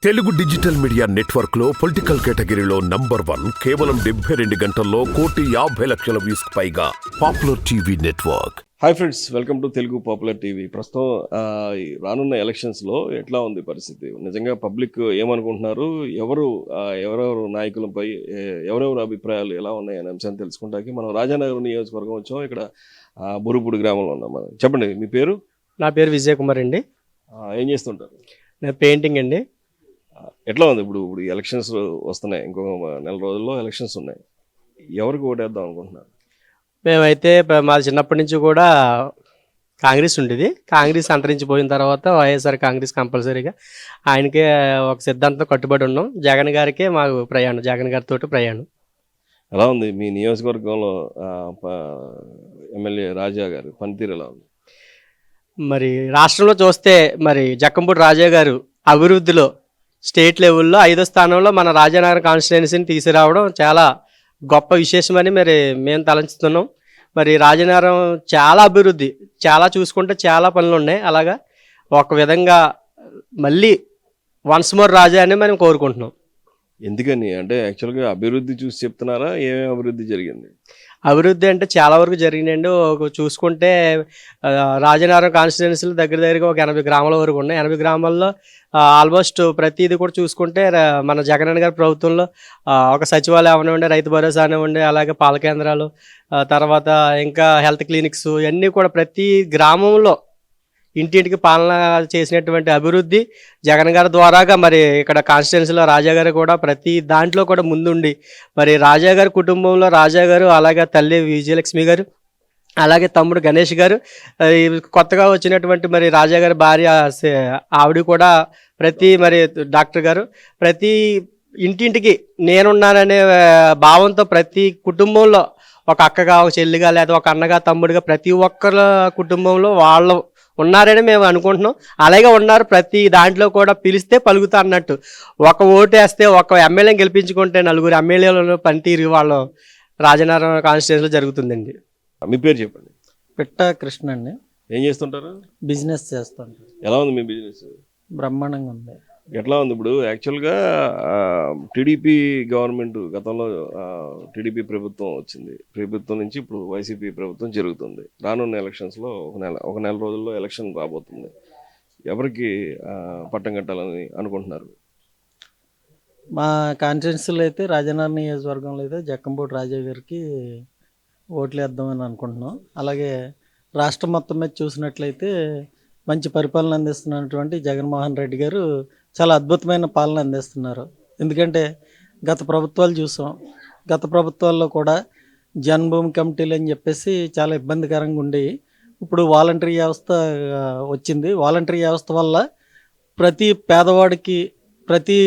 Telugu digital media network లో political కేటగిరీలో #1 కేవలం 72 గంటల్లో 1,50,00,000 వ్యూస్ పైగా popular TV network. Hi friends, welcome to Telugu popular TV. ప్రస్తుతం రానున్న ఎలక్షన్స్లో ఎట్లా ఉంది పరిస్థితి? నిజంగా పబ్లిక్ ఏమనుకుంటున్నారు, ఎవరెవరు నాయకులపై ఎవరెవరు అభిప్రాయాలు ఎలా ఉన్నాయి అనే అంశాన్ని తెలుసుకుంటానికి మనం రాజానగర్ నియోజకవర్గం వచ్చాం. ఇక్కడ బురుపూడి గ్రామంలో ఉన్నాం మనం. చెప్పండి, మీ పేరు? నా పేరు విజయ్ కుమార్ అండి. ఏం చేస్తుంటారు? నేను పెయింటింగ్ అండి. ఎట్లా ఉంది ఇప్పుడు ఎలక్షన్స్ వస్తున్నాయి, ఇంకొక నెల రోజుల్లో ఎలక్షన్స్ ఉన్నాయి. ఎవరికి ఓటేద్దాం అనుకుంటున్నారు? మేమైతే మా చిన్నప్పటి నుంచి కూడా కాంగ్రెస్ ఉండేది. కాంగ్రెస్ అంతరించిపోయిన తర్వాత వైఎస్ఆర్ కాంగ్రెస్ కంపల్సరీగా ఆయనకే ఒక సిద్ధాంతం కట్టుబడి ఉన్నాం. జగన్ గారికే మాకు ప్రయాణం, జగన్ గారితో ప్రయాణం. ఎలా ఉంది మీ నియోజకవర్గంలో ఎమ్మెల్యే రాజా గారు పనితీరు ఎలా ఉంది? మరి రాష్ట్రంలో చూస్తే మరి జక్కంపూడి రాజా గారు అభివృద్ధిలో స్టేట్ లెవెల్లో 5వ స్థానంలో మన రాజానగర్ కాన్స్టిట్యున్సీని తీసుకురావడం చాలా గొప్ప విశేషమని మరి మేము తలంచుతున్నాం. మరి రాజానగరం చాలా అభివృద్ధి, చాలా చూసుకుంటే చాలా పనులు ఉన్నాయి. అలాగా ఒక విధంగా మళ్ళీ వన్స్ మోర్ రాజా అని మనం కోరుకుంటున్నాం. ఎందుకని అంటే యాక్చువల్గా అభివృద్ధి చూసి చెప్తున్నారా? ఏమేమి అభివృద్ధి జరిగింది? అభివృద్ధి అంటే చాలా వరకు జరిగినాయండి. చూసుకుంటే రాజానగరం కాన్స్టిట్యున్సీలు దగ్గరగా ఒక 80 గ్రామాల వరకు ఉన్నాయి. 80 గ్రామాల్లో ఆల్మోస్ట్ ప్రతిదీ కూడా చూసుకుంటే మన జగనన్న గారి ప్రభుత్వంలో ఒక సచివాలయం అవనివ్వండి, రైతు భరోసా అనివ్వండి, అలాగే పాల కేంద్రాలు, తర్వాత ఇంకా హెల్త్ క్లినిక్స్, ఇవన్నీ కూడా ప్రతి గ్రామంలో ఇంటింటికి పాలన చేసినటువంటి అభివృద్ధి జగన్ గారి ద్వారాగా మరి ఇక్కడ కాన్స్టిట్యున్సీలో రాజా గారు కూడా ప్రతి దాంట్లో కూడా ముందుండి మరి రాజా గారి కుటుంబంలో రాజా గారు, అలాగే తల్లి విజయలక్ష్మి గారు, అలాగే తమ్ముడు గణేష్ గారు, కొత్తగా వచ్చినటువంటి మరి రాజా గారి భార్య ఆవిడ కూడా మరి డాక్టర్ గారు ప్రతి ఇంటింటికి నేనున్నాననే భావంతో ప్రతి కుటుంబంలో ఒక అక్కగా, ఒక చెల్లిగా, లేదా ఒక అన్నగా, తమ్ముడిగా ప్రతి ఒక్కరి కుటుంబంలో వాళ్ళు ఉన్నారని మేము అనుకుంటున్నాం. అలాగే ఉన్నారు. ప్రతి దాంట్లో కూడా పిలిస్తే పలుకుతా అన్నట్టు ఒక ఓటు వేస్తే ఒక ఎమ్మెల్యేని గెలిపించుకుంటే 4 ఎమ్మెల్యేలను పనితీరు వాళ్ళు రాజానగరం కాన్స్టిట్యున్సీలో జరుగుతుందండి. మీ పేరు చెప్పండి. పిట్ట కృష్ణ అండి. ఏం చేస్తుంటారు? బిజినెస్ చేస్తాను. ఎలా ఉంది మీ బిజినెస్? బ్రహ్మాండంగా ఉంది. ఎట్లా ఉంది ఇప్పుడు? యాక్చువల్గా టీడీపీ గవర్నమెంట్ గతంలో టీడీపీ ప్రభుత్వం వచ్చింది. ప్రభుత్వం నుంచి ఇప్పుడు వైసీపీ ప్రభుత్వం జరుగుతుంది. రానున్న ఎలక్షన్స్లో ఒక నెల రోజుల్లో ఎలక్షన్ రాబోతుంది. ఎవరికి పట్టం కట్టాలని అనుకుంటున్నారు? మా కాన్స్టిట్యున్సీలో అయితే రాజానగర్ నియోజకవర్గంలో అయితే జక్కంపూడి రాజా గారికి ఓట్లు వేద్దామని అనుకుంటున్నాం. అలాగే రాష్ట్రం మొత్తం మీద చూసినట్లయితే మంచి పరిపాలన అందిస్తున్నటువంటి జగన్మోహన్ రెడ్డి గారు చాలా అద్భుతమైన పాలన అందిస్తున్నారు. ఎందుకంటే గత ప్రభుత్వాలు చూసాం. గత ప్రభుత్వాల్లో కూడా జన్మభూమి కమిటీలు అని చెప్పేసి చాలా ఇబ్బందికరంగా ఉండేవి. ఇప్పుడు వాలంటరీ వ్యవస్థ వచ్చింది. వాలంటరీ వ్యవస్థ వల్ల ప్రతి పేదవాడికి ప్రతి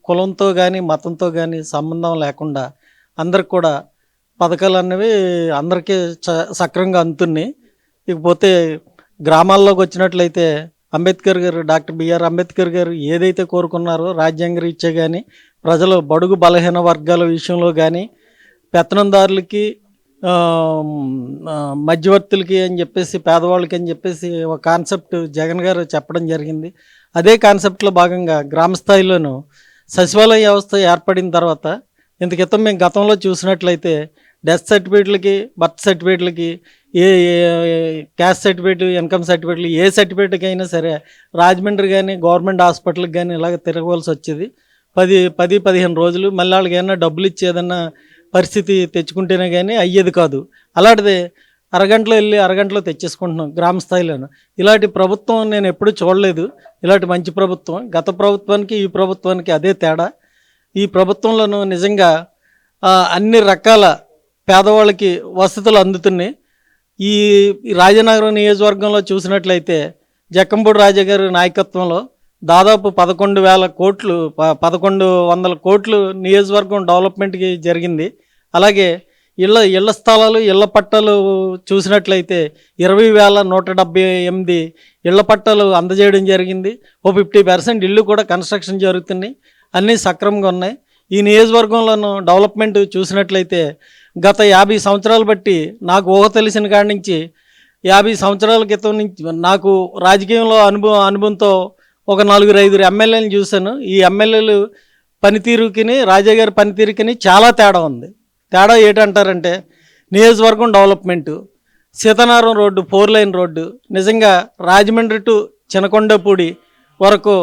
కులంతో కానీ మతంతో కానీ సంబంధం లేకుండా అందరికి కూడా పథకాలు అనేవి అందరికీ సక్రమంగా అందుతున్నాయి. ఇకపోతే గ్రామాల్లోకి వచ్చినట్లయితే అంబేద్కర్ గారు, డాక్టర్ బిఆర్ అంబేద్కర్ గారు ఏదైతే కోరుకున్నారో రాజ్యాంగ రీత్యా కానీ ప్రజలు బడుగు బలహీన వర్గాల విషయంలో కానీ పెత్తనందారులకి, మధ్యవర్తులకి అని చెప్పేసి, పేదవాళ్ళకి అని చెప్పేసి ఒక కాన్సెప్ట్ జగన్ గారు చెప్పడం జరిగింది. అదే కాన్సెప్ట్లో భాగంగా గ్రామ స్థాయిలోనూ సచివాలయ వ్యవస్థ ఏర్పడిన తర్వాత ఇంత క్రితం మేము గతంలో చూసినట్లయితే డెత్ సర్టిఫికేట్లకి, బర్త్ సర్టిఫికేట్లకి, ఏ క్యాస్ట్ సర్టిఫికేట్, ఇన్కమ్ సర్టిఫికేట్లు, ఏ సర్టిఫికేట్కి అయినా సరే రాజమండ్రి కానీ గవర్నమెంట్ హాస్పిటల్కి కానీ ఇలాగ తిరగవలసి వచ్చేది. 10-15 రోజులు. మళ్ళీ వాళ్ళకి ఏమన్నా డబ్బులు ఇచ్చేదన్నా పరిస్థితి తెచ్చుకుంటేనే కానీ అయ్యేది కాదు. అలాంటిది అరగంటలో వెళ్ళి అరగంటలో తెచ్చేసుకుంటున్నాం గ్రామ స్థాయిలోనూ. ఇలాంటి ప్రభుత్వం నేను ఎప్పుడూ చూడలేదు. ఇలాంటి మంచి ప్రభుత్వం. గత ప్రభుత్వానికి ఈ ప్రభుత్వానికి అదే తేడా. ఈ ప్రభుత్వంలోనూ నిజంగా అన్ని రకాల పేదవాళ్ళకి వసతులు అందుతున్నాయి. ఈ రాజానగరం నియోజకవర్గంలో చూసినట్లయితే జక్కంపూడి రాజా గారి నాయకత్వంలో దాదాపు 11,000 కోట్లు 1100 కోట్లు నియోజకవర్గం డెవలప్మెంట్కి జరిగింది. అలాగే ఇళ్ల స్థలాలు, ఇళ్ల పట్టాలు చూసినట్లయితే 20,178 ఇళ్ల పట్టాలు అందజేయడం జరిగింది. 50% ఇళ్ళు కూడా కన్స్ట్రక్షన్ జరుగుతున్నాయి. అన్నీ సక్రమంగా ఉన్నాయి. ఈ నియోజకవర్గంలోనూ డెవలప్మెంట్ చూసినట్లయితే గత 50 సంవత్సరాలు బట్టి నాకు ఊహ తెలిసిన కాడి నుంచి 50 సంవత్సరాల క్రితం నుంచి నాకు రాజకీయంలో అనుభవంతో ఒక 4-5 ఎమ్మెల్యేలను చూశాను. ఈ ఎమ్మెల్యేలు పనితీరుకిని రాజా గారి పనితీరుకిని చాలా తేడా ఉంది. తేడా ఏంటంటారంటే నియోజకవర్గం development, Sitaram road 4 line road నిజంగా రాజమండ్రి టు చినకొండపూడి వరకు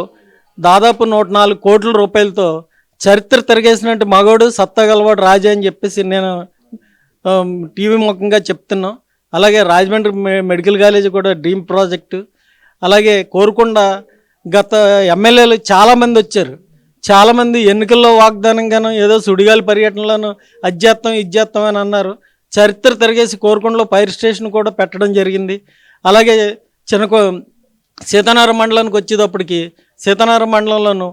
దాదాపు 104 కోట్ల రూపాయలతో చరిత్ర తిరగేసినట్టు మగోడు సత్తగలవాడు రాజా అని చెప్పేసి నేను టీవీ ముఖంగా చెప్తున్నాం. అలాగే రాజమండ్రి మెడికల్ కాలేజ్ కూడా డ్రీమ్ ప్రాజెక్టు. అలాగే కోరుకొండ గత ఎమ్మెల్యేలు చాలామంది వచ్చారు. చాలామంది ఎన్నికల్లో వాగ్దానంగాను ఏదో సుడిగాలి పర్యటనలోనూ అజ్జేత్తం ఇజ్జేత్తం అని అన్నారు. చరిత్ర తిరిగేసి కోరుకొండలో ఫైర్ స్టేషన్ కూడా పెట్టడం జరిగింది. అలాగే సీతారాం మండలానికి వచ్చేటప్పటికి సీతారాం మండలంలోనూ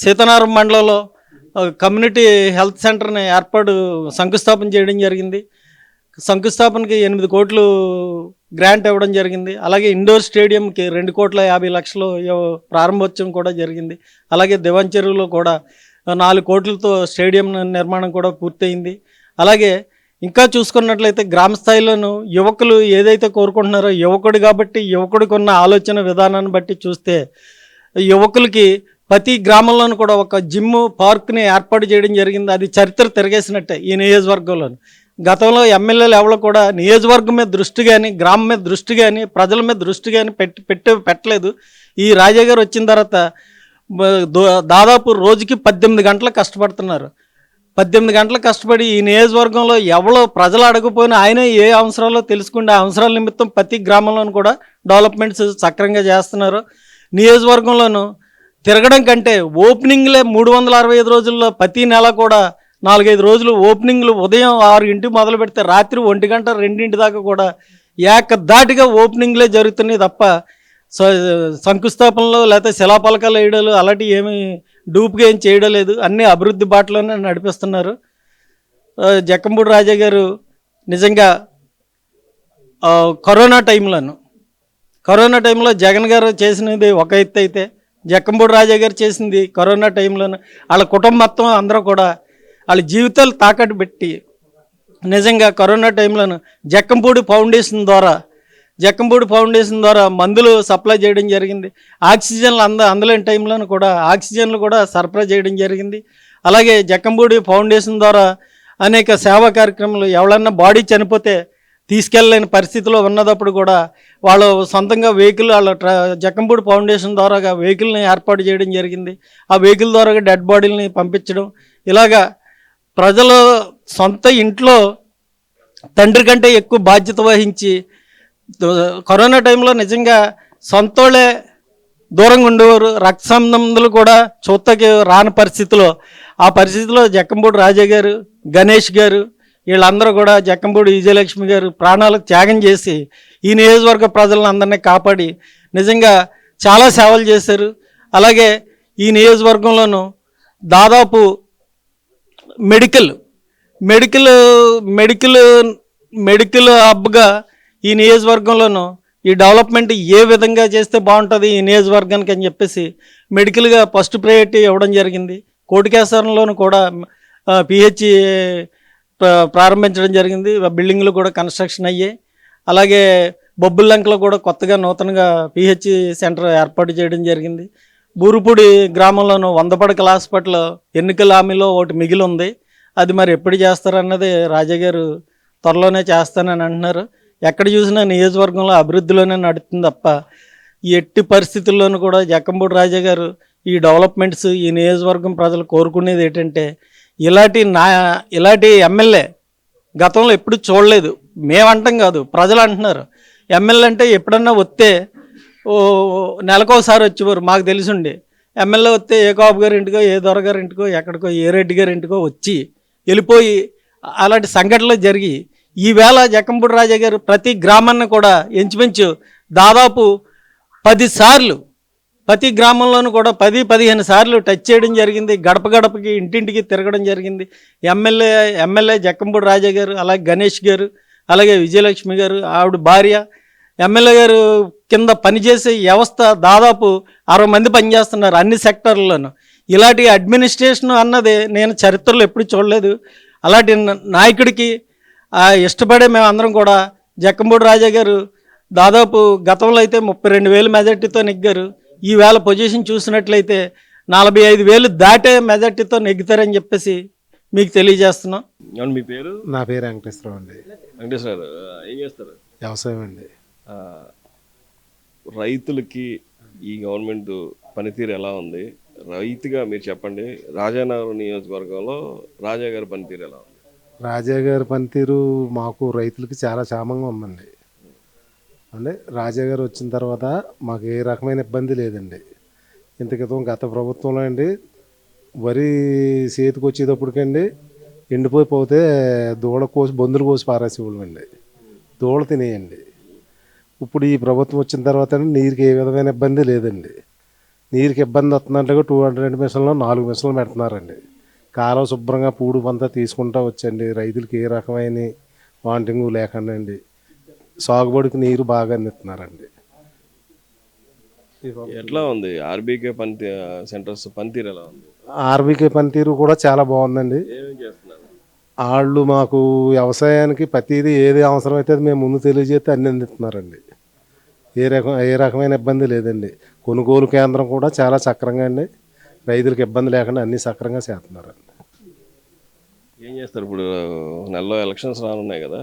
సీతారాం మండలంలో కమ్యూనిటీ హెల్త్ సెంటర్ని శంకుస్థాపన చేయడం జరిగింది. శంకుస్థాపనకి 8 కోట్లు గ్రాంట్ ఇవ్వడం జరిగింది. అలాగే ఇండోర్ స్టేడియంకి 2,50,00,000 ప్రారంభోత్సవం కూడా జరిగింది. అలాగే దివాన్ చెరువులో కూడా 4 కోట్లతో స్టేడియం నిర్మాణం కూడా పూర్తయింది. అలాగే ఇంకా చూసుకున్నట్లయితే గ్రామ స్థాయిలోనూ యువకులు ఏదైతే కోరుకుంటున్నారో యువకుడు కాబట్టి యువకుడికి ఉన్న ఆలోచన విధానాన్ని బట్టి చూస్తే యువకులకి ప్రతి గ్రామంలోనూ కూడా ఒక జిమ్ పార్క్ని ఏర్పాటు చేయడం జరిగింది. అది చరిత్ర తిరగేసినట్టే ఈ నియోజకవర్గంలోను. గతంలో ఎమ్మెల్యేలు ఎవరు కూడా నియోజకవర్గం మీద దృష్టి కానీ గ్రామం మీద దృష్టి కానీ ప్రజల మీద దృష్టి కానీ పెట్టలేదు. ఈ రాజా గారు వచ్చిన తర్వాత దాదాపు రోజుకి 18 గంటలు కష్టపడుతున్నారు. 18 గంటలు కష్టపడి ఈ నియోజకవర్గంలో ఎవరో ప్రజలు అడగపోయినా ఆయనే ఏ అవసరాలో తెలుసుకుంటే ఆ అవసరాల నిమిత్తం ప్రతి గ్రామంలోనూ కూడా డెవలప్మెంట్స్ సక్రమంగా చేస్తున్నారు. నియోజకవర్గంలోనూ తిరగడం కంటే ఓపెనింగ్లే 365 రోజుల్లో ప్రతి నెల కూడా 4-5 రోజులు ఓపెనింగ్లు ఉదయం 6 మొదలు పెడితే రాత్రి 1 గంట 2 దాకా కూడా ఏకధాటిగా ఓపెనింగ్లే జరుగుతున్నాయి తప్ప శంకుస్థాపనలో లేకపోతే శిలాపలకాలు వేయడాలు అలాంటివి ఏమీ డూప్గా ఏం చేయడం లేదు. అన్నీ అభివృద్ధి బాటలోనే నడిపిస్తున్నారు. జక్కంపూడి రాజా గారు నిజంగా కరోనా టైంలో జగన్ గారు చేసినది ఒక ఎత్తు అయితే జక్కంపూడి రాజా గారు చేసింది కరోనా టైంలోనే వాళ్ళ కుటుంబం మొత్తం అందరూ కూడా వాళ్ళ జీవితాలు తాకట్టు పెట్టి నిజంగా కరోనా టైంలోను జక్కంపూడి ఫౌండేషన్ ద్వారా మందులు సప్లై చేయడం జరిగింది. ఆక్సిజన్లు అందలేని టైంలోనూ కూడా ఆక్సిజన్లు కూడా సరఫరా చేయడం జరిగింది. అలాగే జక్కంపూడి ఫౌండేషన్ ద్వారా అనేక సేవా కార్యక్రమాలు ఎవరన్నా బాడీ చనిపోతే తీసుకెళ్ళలేని పరిస్థితిలో ఉన్నప్పుడు కూడా వాళ్ళు సొంతంగా వెహికల్ జక్కంపూడి ఫౌండేషన్ ద్వారా వెహికల్ని ఏర్పాటు చేయడం జరిగింది. ఆ వెహికల్ ద్వారా డెడ్ బాడీలని పంపించడం ఇలాగా ప్రజలు సొంత ఇంట్లో తండ్రి కంటే ఎక్కువ బాధ్యత వహించి కరోనా టైంలో నిజంగా సొంతోళ్ళే దూరంగా ఉండేవారు. రక్త సంబంధులు కూడా చూత్తకి రాని ఆ పరిస్థితిలో జక్కంపూడి రాజా గారు గణేష్ గారు వీళ్ళందరూ కూడా జక్కంపూడి విజయలక్ష్మి గారు ప్రాణాలకు త్యాగం చేసి ఈ నియోజకవర్గ ప్రజలను అందరినీ కాపాడి నిజంగా చాలా సేవలు చేశారు. అలాగే ఈ నియోజకవర్గంలోనూ దాదాపు మెడికల్ హబ్గా ఈ నియోజకవర్గంలోనూ ఈ డెవలప్మెంట్ ఏ విధంగా చేస్తే బాగుంటుంది ఈ నియోజకవర్గానికి అని చెప్పేసి మెడికల్గా ఫస్ట్ ప్రయారిటీ ఇవ్వడం జరిగింది. కోటికేశ్వరంలోనూ కూడా పిహెచ్ ప్రారంభించడం జరిగింది. బిల్డింగ్లు కూడా కన్స్ట్రక్షన్ అయ్యాయి. అలాగే బొబ్బుల్లంకలో కూడా కొత్తగా నూతనంగా పిహెచ్ సెంటర్ ఏర్పాటు చేయడం జరిగింది. బూరుపూడి గ్రామంలోనూ 100 పడకల హాస్పిటల్ ఎన్నికల హామీలో ఒకటి మిగిలి ఉంది. అది మరి ఎప్పుడు చేస్తారన్నది రాజా గారు త్వరలోనే చేస్తానని అంటున్నారు. ఎక్కడ చూసినా నియోజకవర్గంలో అభివృద్ధిలోనే నడుస్తుంది తప్ప ఎట్టి పరిస్థితుల్లోనూ కూడా జక్కంపూడి రాజా గారు ఈ డెవలప్మెంట్స్ ఈ నియోజకవర్గం ప్రజలు కోరుకునేది ఏంటంటే ఇలాంటి ఎమ్మెల్యే గతంలో ఎప్పుడు చూడలేదు. మేమంటాం కాదు, ప్రజలు అంటున్నారు. ఎమ్మెల్యే అంటే ఎప్పుడన్నా వస్తే నెలకోసారి వచ్చేవారు. మాకు తెలిసిండి ఎమ్మెల్యే వస్తే ఏ కాపు గారి ఇంటికో ఏ దొరగారి ఇంటికో ఎక్కడికో ఏ రెడ్డి గారి ఇంటికో వచ్చి వెళ్ళిపోయి అలాంటి సంఘటనలు జరిగి ఈవేళ జక్కంపూడి రాజా గారు ప్రతి గ్రామాన్ని కూడా ఇంచుమించు దాదాపు 10 సార్లు ప్రతి గ్రామంలోనూ కూడా 10-15 సార్లు టచ్ చేయడం జరిగింది. గడప గడపకి ఇంటింటికి తిరగడం జరిగింది. ఎమ్మెల్యే జక్కంపూడి రాజా గారు, అలాగే గణేష్ గారు, అలాగే విజయలక్ష్మి గారు ఆవిడ భార్య, ఎమ్మెల్యే గారు కింద పనిచేసే వ్యవస్థ దాదాపు 60 మంది పనిచేస్తున్నారు అన్ని సెక్టర్లలోనూ. ఇలాంటి అడ్మినిస్ట్రేషన్ అన్నది నేను చరిత్రలో ఎప్పుడు చూడలేదు. అలాంటి నాయకుడికి ఇష్టపడే మేము అందరం కూడా జక్కంపూడి రాజా గారు దాదాపు గతంలో అయితే 32,000 మెజార్టీతో నెగ్గారు. ఈవేళ పొజిషన్ చూసినట్లయితే 45,000 దాటే మెజార్టీతో నెగ్గుతారని చెప్పేసి మీకు తెలియజేస్తున్నాం. ఏమండి మీ పేరు? నా పేరు వెంకటేశ్వరరావు అండి. వెంకటేశ్వర గారు ఏం చేస్తారు? వ్యవసాయం అండి. ఆ, రైతులకి ఈ గవర్నమెంట్ పనితీరు ఎలా ఉంది? రైతుగా మీరు చెప్పండి, రాజానగరం నియోజకవర్గంలో రాజా గారి పనితీరు ఎలా ఉంది? రాజా గారి పనితీరు మాకు రైతులకి చాలా క్షేమంగా ఉందండి. అంటే రాజా గారు వచ్చిన తర్వాత మాకు ఏ రకమైన ఇబ్బంది లేదండి. ఇంత క్రితం గత ప్రభుత్వంలో అండి వరి చేతికి వచ్చేటప్పటికండి ఎండిపోతే దూడ కోసి బొందులు కోసి పారేసేవాళ్ళండి, దూడ తినేయండి. ఇప్పుడు ఈ ప్రభుత్వం వచ్చిన తర్వాత నీరుకి ఏ విధమైన ఇబ్బంది లేదండి. నీరుకి ఇబ్బంది వస్తుందంటే 200 మిషన్లో 4 మిషన్లు పెడుతున్నారండి. కాలువ శుభ్రంగా పూడు పంతా తీసుకుంటూ వచ్చండి. రైతులకి ఏ రకమైన వాంటింగ్ లేకుండా అండి సాగుబడికి నీరు బాగా అందిస్తున్నారండి. ఎట్లా ఉంది ఆర్బీకే సెంటర్స్ పనితీరు ఎలా ఉంది? ఆర్బీకే పనితీరు కూడా చాలా బాగుందండి. ఏమేమి చేస్తున్నారు? వాళ్ళు మాకు వ్యవసాయానికి ప్రతిదీ ఏది అవసరమైతే అది మేము ముందు తెలియజేస్తే అన్ని అందిస్తున్నారండి. ఏ రకమైన ఇబ్బంది లేదండి. కొనుగోలు కేంద్రం కూడా చాలా సక్రంగా అండి, రైతులకు ఇబ్బంది లేకుండా అన్ని సక్రంగా చేస్తున్నారండి. ఏం చేస్తారు ఇప్పుడు? నెలలో ఎలక్షన్స్ రానున్నాయి కదా,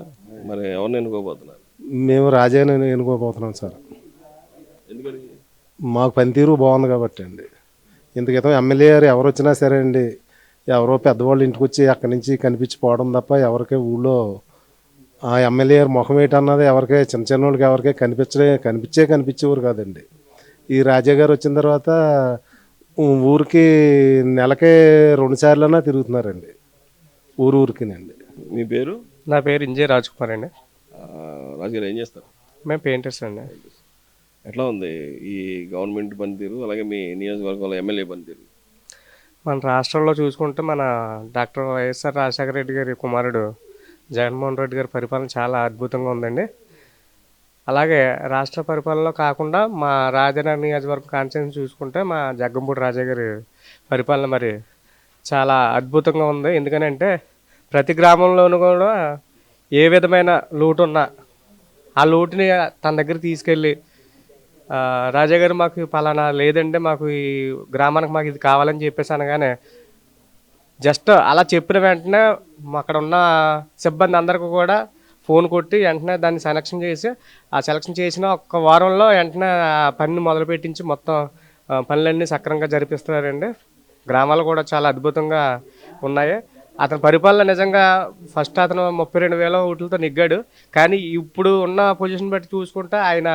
మరి ఎవరిని ఎన్నుకోబోతున్నారు? మేము రాజాని ఎన్నుకోబోతున్నాం సార్. ఎందుకని? మాకు పనితీరు బాగుంది కాబట్టి అండి. ఇంత క్రితం ఎమ్మెల్యే గారు ఎవరు వచ్చినా సరే అండి, ఎవరో పెద్దవాళ్ళు ఇంటికి వచ్చి అక్కడి నుంచి కనిపించిపోవడం తప్ప ఎవరికే ఊళ్ళో ఆ ఎమ్మెల్యే గారు ముఖం ఏంటన్నది ఎవరికే చిన్న వాళ్ళకి ఎవరికే కనిపించేవారు కాదండి. ఈ రాజా గారు వచ్చిన తర్వాత ఊరికి నెలకే 2 సార్లైనా తిరుగుతున్నారండి, ఊరికినండి. మీ పేరు? నా పేరు ఇంజే రాజ్ కుమార్ అండి. రాజు గారు ఏం చేస్తారు? మేము పెయింటర్స్ అండి. ఎట్లా ఉంది ఈ గవర్నమెంట్ పనితీరు, అలాగే మీ నియోజకవర్గంలో ఎమ్మెల్యే పనితీరు? మన రాష్ట్రంలో చూసుకుంటే మన డాక్టర్ వైఎస్ఆర్ రాజశేఖర రెడ్డి గారి కుమారుడు జగన్మోహన్ రెడ్డి గారి పరిపాలన చాలా అద్భుతంగా ఉందండి. అలాగే రాష్ట్ర పరిపాలనలో కాకుండా మా రాజనగరం నియోజకవర్గం కాన్స్టిట్యూన్సీ చూసుకుంటే మా జగ్గంపూడి రాజా గారి పరిపాలన మరి చాలా అద్భుతంగా ఉంది. ఎందుకనంటే ప్రతి గ్రామంలోనూ కూడా ఏ విధమైన లోటు ఉన్నా ఆ లోటుని తన దగ్గర తీసుకెళ్ళి రాజా గారు మాకు పలానా లేదంటే మాకు ఈ గ్రామానికి మాకు ఇది కావాలని చెప్పేసి అనగానే జస్ట్ అలా చెప్పిన వెంటనే అక్కడ ఉన్న సిబ్బంది అందరికీ కూడా ఫోన్ కొట్టి వెంటనే దాన్ని సెలక్షన్ చేసి ఆ సెలక్షన్ చేసిన ఒక్క వారంలో వెంటనే ఆ పనిని మొదలుపెట్టించి మొత్తం పనులన్నీ సక్రమంగా జరిపిస్తున్నారండి. గ్రామాలు కూడా చాలా అద్భుతంగా ఉన్నాయి. అతని పరిపాలన నిజంగా ఫస్ట్ అతను 32,000 ఓట్లతో నెగ్గాడు. కానీ ఇప్పుడు ఉన్న పొజిషన్ బట్టి చూసుకుంటే ఆయన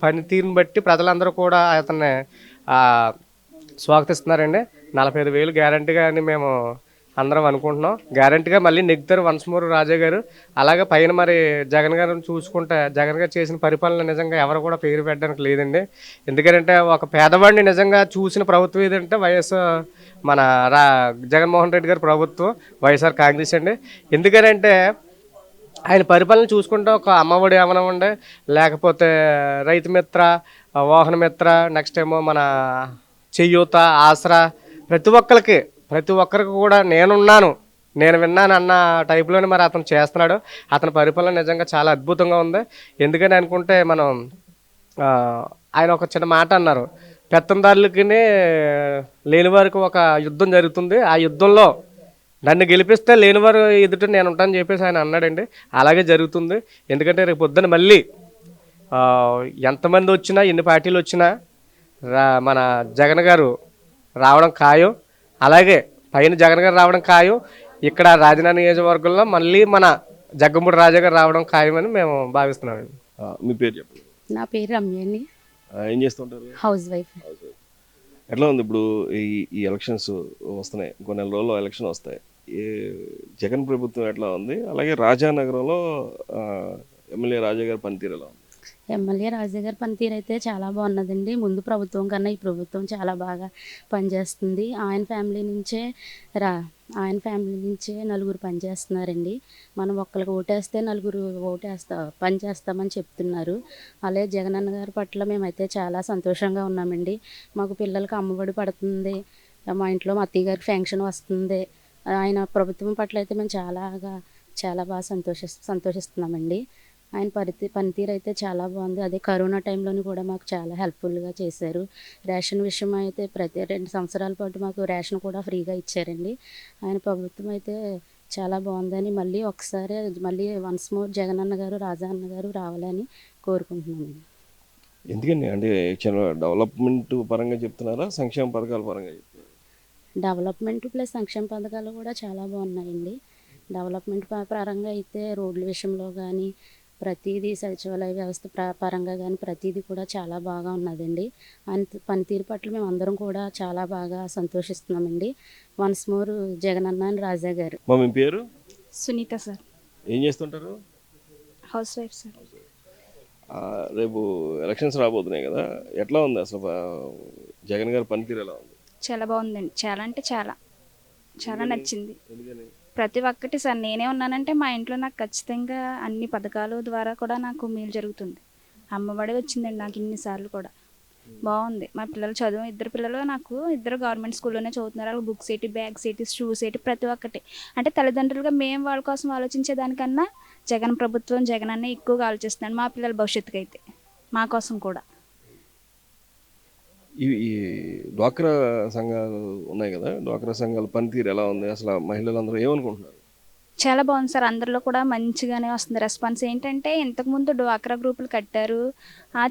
పనితీరుని బట్టి ప్రజలందరూ కూడా అతన్ని స్వాగతిస్తున్నారండి. 45,000 గ్యారంటీగా అని మేము అందరం అనుకుంటున్నాం. గ్యారంటీగా మళ్ళీ నెగ్గుతారు వన్స్ మోర్ రాజా గారు. అలాగే పైన మరి జగన్ గారిని చూసుకుంటే జగన్ గారు చేసిన పరిపాలన నిజంగా ఎవరు కూడా పేరు పెట్టడానికి లేదండి. ఎందుకంటే ఒక పేదవాడిని నిజంగా చూసిన ప్రభుత్వం ఏదంటే మన జగన్మోహన్ రెడ్డి గారి ప్రభుత్వం, వైఎస్ఆర్ కాంగ్రెస్ అండి. ఎందుకనంటే ఆయన పరిపాలన చూసుకుంటే ఒక అమ్మఒడి అవనవండి, లేకపోతే రైతు మిత్ర, వాహన మిత్ర, నెక్స్ట్ ఏమో మన చెయ్యూత, ఆసరా, ప్రతి ఒక్కరికి కూడా నేనున్నాను, నేను విన్నాను అన్న టైప్లోనే మరి అతను చేస్తున్నాడు. అతని పరిపాలన నిజంగా చాలా అద్భుతంగా ఉంది. ఎందుకని అనుకుంటే మనం ఆయన ఒక చిన్న మాట అన్నారు, పెత్తందారులకి లేని వారికి ఒక యుద్ధం జరుగుతుంది, ఆ యుద్ధంలో నన్ను గెలిపిస్తే లేనివారు ఎదుట నేను ఉంటానని చెప్పేసి ఆయన అన్నాడండి. అలాగే జరుగుతుంది. ఎందుకంటే రేపు పొద్దున మళ్ళీ ఎంతమంది వచ్చినా ఎన్ని పార్టీలు వచ్చినా మన జగన్ గారు రావడం ఖాయం. అలాగే పైన జగన్ గారు రావడం ఖాయం. ఇక్కడ రాజధాని నియోజకవర్గంలో మళ్ళీ మన జగ్గంపూడి రాజా గారు రావడం ఖాయమని మేము భావిస్తున్నామండి. మీ పేరు చెప్పండి. నా పేరు రమ్య అండి. ఏం చేస్తుంటారు? House wife. ఎట్లా ఉంది ఇప్పుడు ఈ ఎలక్షన్స్ వస్తున్నాయి, ఇంకో నెల రోజుల్లో ఎలక్షన్ వస్తాయి. జగన్ ప్రభుత్వం ఎట్లా ఉంది, అలాగే రాజానగరంలో ఎమ్మెల్యే రాజా గారి పనితీరు ఎలా ఉంది? ఎమ్మెల్యే రాజా గారి పనితీరు అయితే చాలా బాగున్నదండి. ముందు ప్రభుత్వం కన్నా ఈ ప్రభుత్వం చాలా బాగా పనిచేస్తుంది. ఆయన ఫ్యామిలీ నుంచే నలుగురు పనిచేస్తున్నారండి. మనం ఒక్కరికి ఓటేస్తే నలుగురు పనిచేస్తామని చెప్తున్నారు. అలాగే జగనన్న గారి పట్ల మేమైతే చాలా సంతోషంగా ఉన్నామండి. మాకు పిల్లలకి అమ్మఒడి పడుతుంది, మా ఇంట్లో మా అత్తయ్య గారికి ఫంక్షన్ వస్తుంది. ఆయన ప్రభుత్వం పట్ల అయితే మేము చాలా బాగా సంతోషిస్తున్నామండి. ఆయన పనితీరు అయితే చాలా బాగుంది. అదే కరోనా టైంలోని కూడా మాకు చాలా హెల్ప్ఫుల్గా చేశారు. రేషన్ విషయం అయితే ప్రతి 2 సంవత్సరాల పాటు మాకు రేషన్ కూడా ఫ్రీగా ఇచ్చారండి. ఆయన ప్రభుత్వం అయితే చాలా బాగుందని మళ్ళీ వన్స్ మోర్ జగనన్న గారు, రాజా అన్న గారు రావాలని కోరుకుంటున్నామండి. ఎందుకండి అంటే డెవలప్మెంట్ పరంగా చెప్తున్నారా, సంక్షేమ పథకాల పరంగా చెప్తున్నారా? డెవలప్మెంట్ ప్లస్ సంక్షేమ పథకాలు కూడా చాలా బాగున్నాయండి. డెవలప్మెంట్ పరంగా అయితే రోడ్ల విషయంలో కానీ ప్రతిదీ, సచివాలయ వ్యవస్థ పరంగా కానీ ప్రతిదీ కూడా చాలా బాగా ఉన్నదండి. పనితీరు పట్ల మేము అందరం కూడా చాలా బాగా సంతోషిస్తున్నామండి. వన్స్ మోర్ జగనన్న అండ్ రాజా గారు. మీ పేరు? సునీత సార్. ఏం చేస్తుంటారు? House wife sir. రేపు ఎలక్షన్స్ రాబోతున్నాయి కదా, ఎట్లా ఉంది అసలు జగన్ గారి పనితీరు ఎలా ఉంది? చాలా బాగుందండి. చాలా అంటే చాలా చాలా నచ్చింది. ఎందుకని? ప్రతి ఒక్కటి సార్, నేనే ఉన్నానంటే మా ఇంట్లో నాకు ఖచ్చితంగా అన్ని పథకాల ద్వారా కూడా నాకు మేలు జరుగుతుంది. అమ్మఒడి వచ్చిందండి నాకు ఇన్నిసార్లు కూడా. బాగుంది. మా పిల్లలు చదువు, ఇద్దరు పిల్లలు నాకు ఇద్దరు గవర్నమెంట్ స్కూల్లోనే చదువుతున్నారు. వాళ్ళకి బుక్స్ ఏంటి, బ్యాగ్స్ ఏంటి, షూస్ ఏంటి, ప్రతి ఒక్కటి. అంటే తల్లిదండ్రులుగా మేము వాళ్ళ కోసం ఆలోచించేదానికన్నా జగన్ ప్రభుత్వం, జగన్ అన్న ఎక్కువగా ఆలోచిస్తున్నాడు మా పిల్లల భవిష్యత్తుకి అయితే, మా కోసం కూడా. ఈ డ్వాక్రా సంఘాలు ఉన్నాయి కదా, డ్వాక్రా సంఘాల పనితీరు ఎలా ఉంది అసలు? మహిళలందరూ ఏమనుకుంటున్నారు? చాలా బాగుంది సార్. అందరిలో కూడా మంచిగానే వస్తుంది రెస్పాన్స్. ఏంటంటే ఇంతకుముందు డ్వాక్రా గ్రూపులు కట్టారు,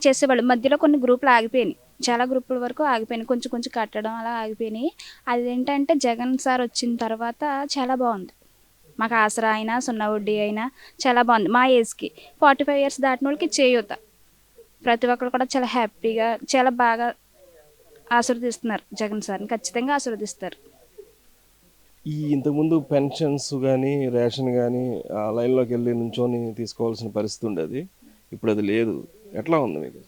చేసేవాళ్ళు. మధ్యలో కొన్ని గ్రూపులు ఆగిపోయినాయి, చాలా గ్రూపుల వరకు ఆగిపోయినాయి, కొంచెం కొంచెం కట్టడం అలా ఆగిపోయినాయి. అదేంటంటే జగన్ సార్ వచ్చిన తర్వాత చాలా బాగుంది. మాకు ఆసరా అయినా, సున్నా వడ్డీ అయినా చాలా బాగుంది. మా ఏజ్కి 45 ఇయర్స్ దాటిన వాళ్ళకి చేయూత. ప్రతి ఒక్కరు కూడా చాలా హ్యాపీగా, చాలా బాగా ఆశీర్వదిస్తున్నారు జగన్ సార్ని. ఖచ్చితంగా ఆశీర్వదిస్తారు. ఇంతకుముందు పెన్షన్స్ కానీ, రేషన్ కానీ లైన్లోకి వెళ్ళి నుంచొని తీసుకోవాల్సిన పరిస్థితి ఉండేది, ఇప్పుడు అది లేదు. ఎట్లా ఉంది మీకు?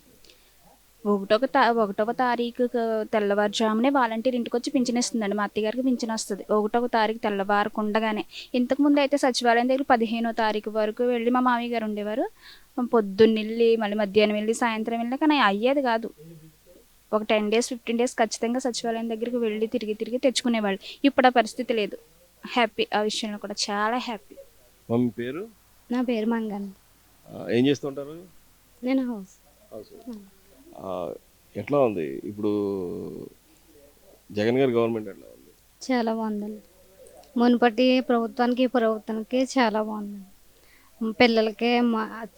1వ తారీఖు తెల్లవారుజామునే వాలంటీర్ ఇంటికి వచ్చి పింఛన్ ఇస్తుందండి. మా అత్తగారికి పింఛన్ వస్తుంది 1వ తారీఖు తెల్లవారకుండగానే. ఇంతకుముందు అయితే సచివాలయం దగ్గర 15వ తారీఖు వరకు వెళ్ళి మా మామయ్య గారు ఉండేవారు. పొద్దున్న వెళ్ళి మళ్ళీ మధ్యాహ్నం వెళ్ళి సాయంత్రం వెళ్ళి, కానీ అయ్యేది కాదు. ఒక 10 days 15 days ఖచ్చితంగా సచివాలయం దగ్గరికి వెళ్ళి తిరిగి తిరిగి తెచ్చుకునేవాళ్ళు. ఇప్పుడు ఆ పరిస్థితి లేదు. హ్యాపీ, ఆ విషయంలో కూడా చాలా హ్యాపీ. మమ్మీ పేరు? నా పేరు మంగండి. ఏం చేస్తుంటారు? నేను హౌస్. ఎట్లా ఉంది ఇప్పుడు జగన్ గారి గవర్నమెంట్ ఎట్లా ఉంది? చాలా బాగుందండి. మునుపటి ప్రభుత్వానికి ఈ ప్రభుత్వానికి చాలా బాగుందండి. పిల్లలకి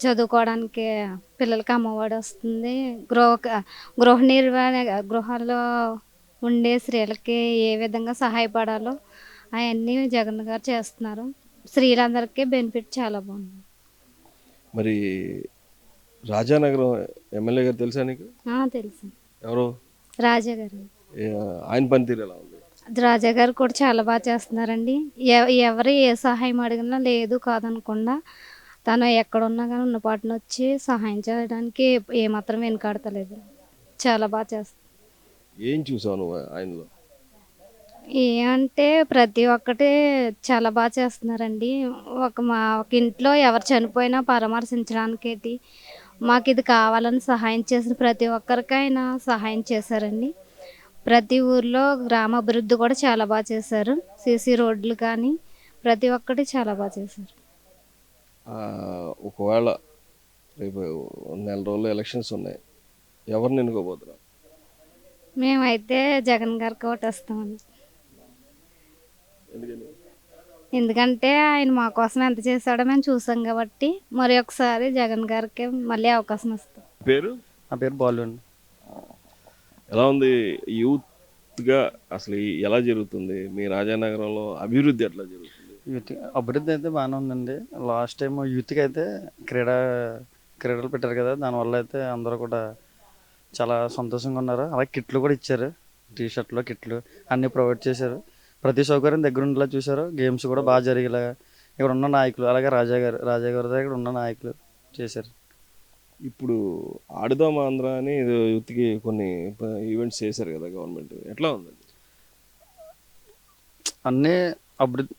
చదువుకోవడానికి పిల్లలకి అమ్మఒడి వస్తుంది. గృహ నిర్వహణ, గృహాల్లో ఉండే స్త్రీలకి ఏ విధంగా సహాయపడాలో అవన్నీ జగన్ గారు చేస్తున్నారు. స్త్రీలందరికీ బెనిఫిట్ చాలా బాగుంది. మరి రాజానగరం ఎమ్మెల్యే గారు తెలుసా నీకు? తెలుసు. ఎవరు? రాజా గారు. ఆయన పనితీరు ఎలా ఉంది? రాజా గారు కూడా చాలా బాగా చేస్తున్నారండి. ఎవరు ఏ సహాయం అడిగినా లేదు కాదనకుండా తను ఎక్కడున్నా కానీ ఉన్నపాటున వచ్చి సహాయం చేయడానికి ఏమాత్రం వెనుకాడతలేదు. చాలా బాగా చేస్తారు. ఏం చూసావు నువ్వు ఆయనలో? ఏమంటే ప్రతి ఒక్కటి చాలా బాగా చేస్తున్నారండి. ఒక ఇంట్లో ఎవరు చనిపోయినా పరామర్శించడానికి మాకు ఇది కావాలని సహాయం చేసిన ప్రతి ఒక్కరికి ఆయన సహాయం చేశారండి. ప్రతి ఊర్లో గ్రామాభివృద్ధి కూడా చాలా బాగా చేశారు. సీసీ రోడ్లు కానీ ప్రతి ఒక్కటి చాలా బాగా చేశారు. ఒకవేళ రేపు 4 రోజుల్లో ఎలక్షన్స్ ఉన్నాయి, ఎవరిని ఎన్నుకోబోతున్నారు? మేమైతే జగన్ గారికి ఓటేస్తామండి. ఎందుకంటే ఆయన మా కోసం ఎంత చేశాడో మేము చూసాం కాబట్టి మరి ఒకసారి జగన్ గారికి మళ్ళీ అవకాశం ఇస్తాం. పేరు? నా పేరు బాలు అండి. ఎలా ఉంది యూత్గా అసలు ఎలా జరుగుతుంది మీ రాజానగరంలో? అభివృద్ధి ఎట్లా జరుగుతుంది? యూత్ అభివృద్ధి అయితే బాగానే ఉందండి. లాస్ట్ టైం యూత్కి అయితే క్రీడలు పెట్టారు కదా, దానివల్ల అయితే అందరూ కూడా చాలా సంతోషంగా ఉన్నారు. అలాగే కిట్లు కూడా ఇచ్చారు, టీషర్ట్లు, కిట్లు అన్నీ ప్రొవైడ్ చేశారు. ప్రతి సౌకర్యం దగ్గర ఉండేలా చూశారు. గేమ్స్ కూడా బాగా జరిగేలా ఇక్కడ ఉన్న నాయకులు, అలాగే రాజా గారి దగ్గర ఉన్న నాయకులు చేశారు. ఇప్పుడు ఆడుదాం ఆంధ్ర అని యూత్కి కొన్ని ఈవెంట్స్ చేశారు కదా గవర్నమెంట్, ఎట్లా ఉందండి? అన్నీ అభివృద్ధి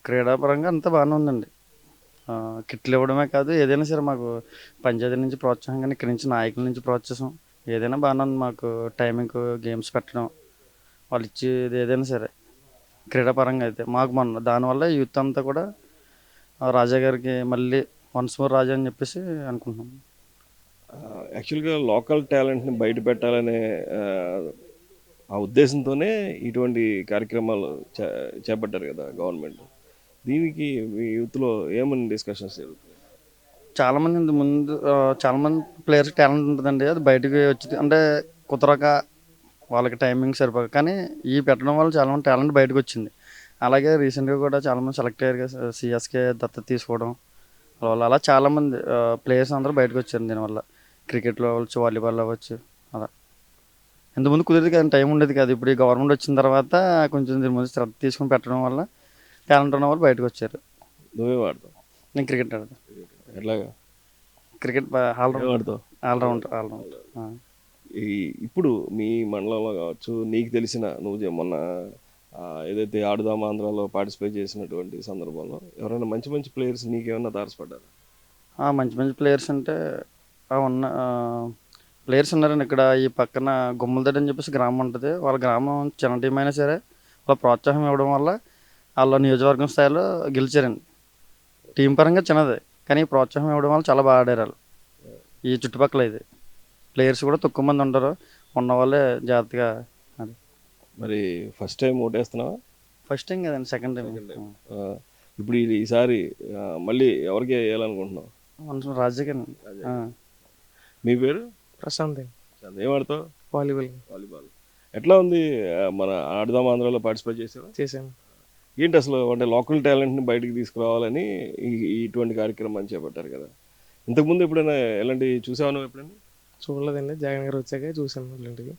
క్రీడాపరంగా అంతా బాగానే ఉందండి. కిట్లు ఇవ్వడమే కాదు, ఏదైనా సరే మాకు పంచాయతీ నుంచి ప్రోత్సాహం, కానీ ఇక్కడి నుంచి నాయకుల నుంచి ప్రోత్సాహం ఏదైనా బాగానే ఉంది. మాకు టైమింగ్ గేమ్స్ పెట్టడం, వాళ్ళు ఇచ్చేది ఏదైనా సరే క్రీడాపరంగా అయితే మాకు దానివల్ల యూత్ అంతా కూడా రాజా గారికి మళ్ళీ వన్స్ మోర్ రాజా అని చెప్పేసి అనుకుంటున్నాం. యాక్చువల్గా లోకల్ టాలెంట్ని బయట పెట్టాలనే ఆ ఉద్దేశంతోనే ఇటువంటి కార్యక్రమాలు చేపట్టారు కదా గవర్నమెంట్. దీనికి మీ యూత్లో ఏమని డిస్కషన్స్ జరుగుతాయి? చాలామంది ఇంత ముందు చాలామంది ప్లేయర్స్ టాలెంట్ ఉంటుందండి, అది బయటకు వచ్చి అంటే కుదరక వాళ్ళకి టైమింగ్ సరిపోక, కానీ ఈ పెట్టడం వల్ల చాలామంది టాలెంట్ బయటకు వచ్చింది. అలాగే రీసెంట్గా కూడా చాలామంది సెలెక్ట్ అయ్యారు కదా, సిఎస్కే దత్తత తీసుకోవడం వల్ల అలా చాలామంది ప్లేయర్స్ అందరూ బయటకు వచ్చారు దీనివల్ల. క్రికెట్లో అవ్వచ్చు, వాలీబాల్ అవ్వచ్చు, అలా ఇంతకుముందు కుదిరేది కానీ టైం ఉండేది కాదు. ఇప్పుడు ఈ గవర్నమెంట్ వచ్చిన తర్వాత కొంచెం దీని ముందు శ్రద్ధ తీసుకుని పెట్టడం వల్ల టాలెంట్ ఉన్న వాళ్ళు బయటకు వచ్చారు. నువ్వే వాడతావు? నేను క్రికెట్ ఆడతాను. ఎట్లాగా క్రికెట్ వాడతావు? ఆల్రౌండర్. ఇప్పుడు మీ మండలంలో కావచ్చు, నీకు తెలిసిన నువ్వు మొన్న ఏదైతే ఆడుదాం ఆంధ్రాలో పార్టిసిపేట్ చేసినటువంటి సందర్భంలో ఎవరైనా మంచి మంచి ప్లేయర్స్ నీకేమన్నా తారసపడ్డారు? మంచి మంచి ప్లేయర్స్ అంటే ఉన్న ప్లేయర్స్ ఉన్నారండి. ఇక్కడ ఈ పక్కన గుమ్మలదొడ్డి అని చెప్పేసి గ్రామం ఉంటుంది. వాళ్ళ గ్రామం చిన్న టీం అయినా సరే వాళ్ళ ప్రోత్సాహం ఇవ్వడం వల్ల వాళ్ళ నియోజకవర్గం స్థాయిలో గెలిచారండి. టీం పరంగా చిన్నదే, కానీ ప్రోత్సాహం ఇవ్వడం వల్ల చాలా బాగా ఆడారు వాళ్ళు. ఈ చుట్టుపక్కల ఇది ప్లేయర్స్ కూడా తక్కువ మంది ఉంటారు, ఉన్న వాళ్ళే జాగ్రత్తగా. అది మరి ఫస్ట్ టైం ఓటేస్తున్నావా? ఫస్ట్ టైం కదండి, సెకండ్ టైం. ఇప్పుడు ఈసారి మళ్ళీ ఎవరికి వేయాలనుకుంటున్నావు? రాజకీయ. మీ పేరు? ప్రశాంత్. ఏం ఆడతావు? Volleyball volleyball. ఎట్లా ఉంది? మన ఆడుదాం ఆంధ్రాలో పార్టిసిపేట్ చేసావా? చేశాను. ఏంటి అసలు అంటే లోకల్ టాలెంట్ని బయటికి తీసుకురావాలని ఇటువంటి కార్యక్రమాన్ని చేపట్టారు కదా. ఇంతకుముందు ఎప్పుడైనా ఎలాంటి చూసావా నువ్వు ఎప్పుడైనా? చూడలేదండి, జగన్ గారు వచ్చాక చూసాను ఇలాంటివి.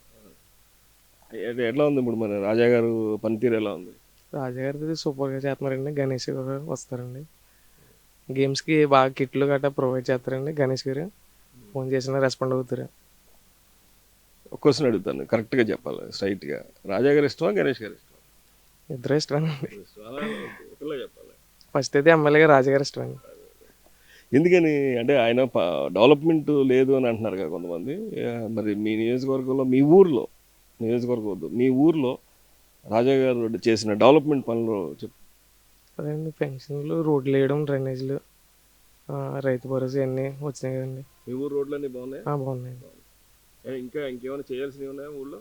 ఎట్లా ఉంది ఇప్పుడు మన రాజా గారు పనితీరు ఎలా ఉంది? రాజాగారిది సూపర్గా చేస్తున్నారండి. గణేష్ గారు వస్తారండి, గేమ్స్కి బాగా కిట్లు గట్రా ప్రొవైడ్ చేస్తారండి. గణేష్ గారు ఫోన్ చేసినా రెస్పాండ్ అవుతారు. ఒక క్వశ్చన్ అడుగుతాను, కరెక్ట్గా చెప్పాలి, స్ట్రైట్గా. రాజా గారు ఇష్టమా, గణేష్ గారు ఇష్టమా? ఇద్దరు ఇష్టమండి. ఒకళ్ళే చెప్పాలి. ఫస్ట్ అయితే ఎమ్మెల్యేగా రాజాగారు ఇష్టమండి. ఎందుకని అంటే ఆయన డెవలప్మెంట్ లేదు అని అంటున్నారు కదా కొంతమంది. మరి మీ నియోజకవర్గంలో, మీ ఊర్లో, నియోజకవర్గం వద్దు, మీ ఊర్లో రాజా గారు చేసిన డెవలప్మెంట్ పనులు చెప్పు. అదే అండి, పెన్షన్లు, రోడ్లు వేయడం, డ్రైనేజీలు, రైతు భరోసా అన్నీ వచ్చినాయి కదండి. మీ ఊరు రోడ్లన్నీ బాగున్నాయి? బాగున్నాయండి. ఇంకా ఇంకేమైనా చేయాల్సినవి ఉన్నాయా ఊళ్ళో?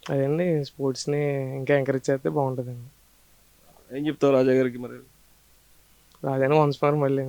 అదండి, స్పోర్ట్స్ని ఇంకా ఎంకరేజ్ చేస్తే బాగుంటుందండి. ఏం చెప్తావు రాజా గారికి మరి? రాజాని వన్స్ మోర్ మళ్ళీ